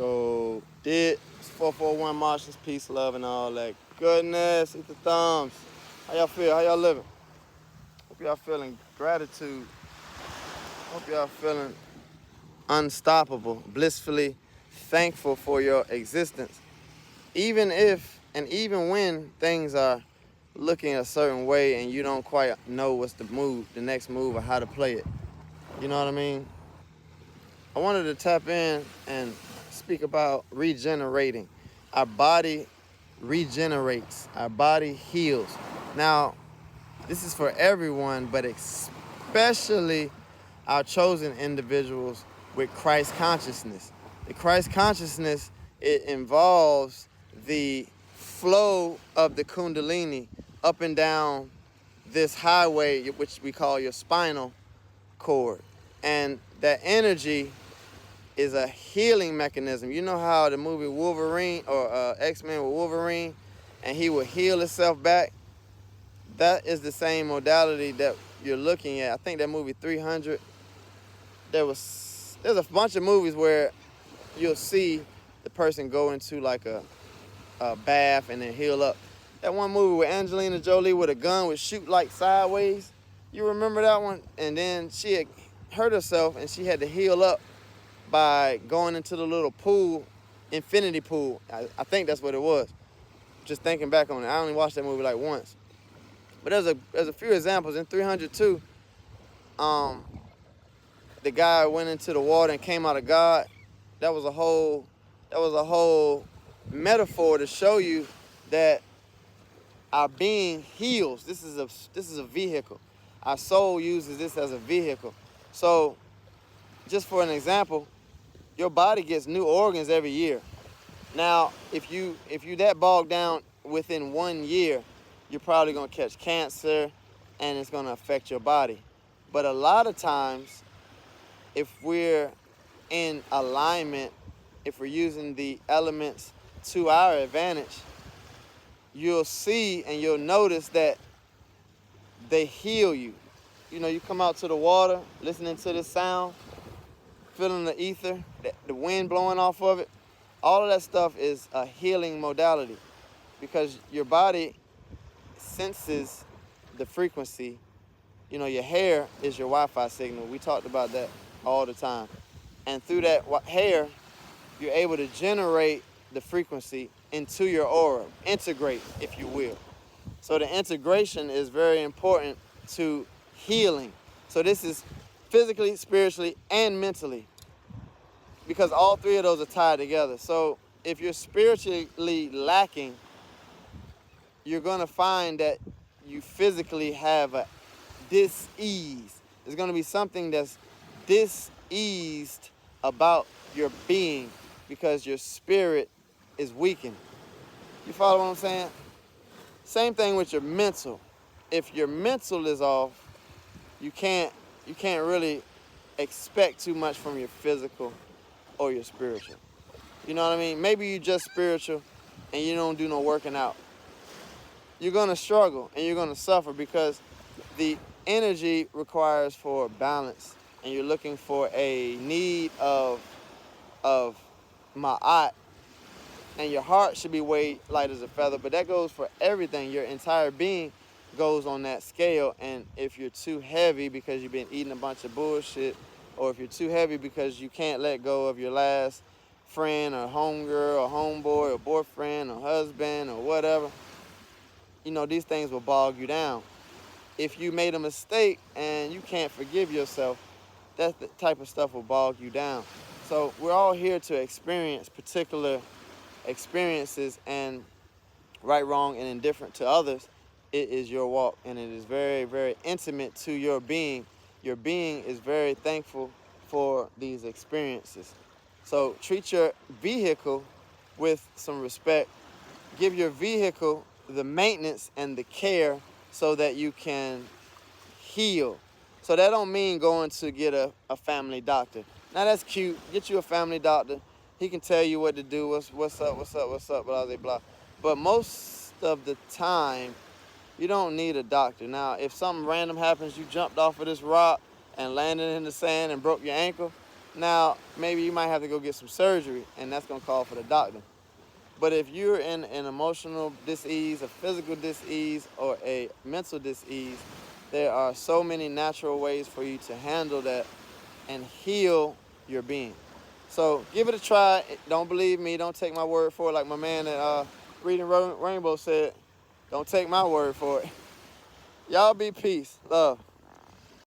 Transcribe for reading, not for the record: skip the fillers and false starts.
Go. Did 441 Martians, peace, love, and all that goodness. Hit the thumbs. How y'all feel? How y'all living? Hope y'all feeling gratitude. Hope y'all feeling unstoppable, blissfully thankful for your existence. Even if and even when things are looking a certain way and you don't quite know what's the next move, or how to play it. You know what I mean? I wanted to tap in and speak about regenerating. Our body regenerates. Our body heals. Now, this is for everyone, but especially our chosen individuals with Christ consciousness. The Christ consciousness, it involves the flow of the Kundalini up and down this highway, which we call your spinal cord. And that energy is a healing mechanism. You know how the movie Wolverine, or X-Men with Wolverine, and he will heal himself back? That is the same modality that you're looking at. I think that movie 300, there's a bunch of movies where you'll see the person go into like a bath and then heal up. That one movie with Angelina Jolie with a gun would shoot like sideways. You remember that one? And then she had hurt herself and she had to heal up by going into the little pool, infinity pool. I think that's what it was. Just thinking back on it. I only watched that movie like once. But there's a few examples. In 302, the guy went into the water and came out of God. That was a whole metaphor to show you that our being heals. This is a vehicle. Our soul uses this as a vehicle. So, just for an example, your body gets new organs every year. Now, if you that bogged down within 1 year, you're probably gonna catch cancer, and it's gonna affect your body. But a lot of times, if we're in alignment, if we're using the elements to our advantage, you'll see and you'll notice that they heal you. You know, you come out to the water, listening to the sound, feeling the ether, the wind blowing off of it. All of that stuff is a healing modality because your body senses the frequency. You know, your hair is your Wi-Fi signal. We talked about that all the time. And through that hair, you're able to generate the frequency into your aura, integrate, if you will. So the integration is very important to healing. So this is physically, spiritually, and mentally, because all three of those are tied together. So if you're spiritually lacking, you're going to find that you physically have a dis-ease. There's going to be something that's dis-eased about your being because your spirit is weakened. You follow what I'm saying? Same thing with your mental. If your mental is off, you can't really expect too much from your physical or your spiritual. You know what I mean? Maybe you just spiritual and you don't do no working out. You're going to struggle and you're going to suffer because the energy requires for balance, and you're looking for a need of ma'at, and your heart should be weighed light as a feather. But that goes for everything. Your entire being goes on that scale. And if you're too heavy because you've been eating a bunch of bullshit, or if you're too heavy because you can't let go of your last friend or homegirl or homeboy or boyfriend or husband or whatever, you know, these things will bog you down. If you made a mistake and you can't forgive yourself, that type of stuff will bog you down. So we're all here to experience particular experiences, and right, wrong, and indifferent to others, it is your walk, and it is very, very intimate to your being. Your being is very thankful for these experiences. So treat your vehicle with some respect. Give your vehicle the maintenance and the care so that you can heal. So that don't mean going to get a family doctor. Now that's cute. Get you a family doctor. He can tell you what to do, what's up, blah, blah, blah. But most of the time, you don't need a doctor. Now, if something random happens, you jumped off of this rock and landed in the sand and broke your ankle, Now, maybe you might have to go get some surgery, and that's gonna call for the doctor. But if you're in an emotional dis-ease, a physical dis-ease, or a mental dis-ease, there are so many natural ways for you to handle that and heal your being. So give it a try. Don't believe me. Don't take my word for it. Like my man at Reading Rainbow said, don't take my word for it. Y'all be peace. Love.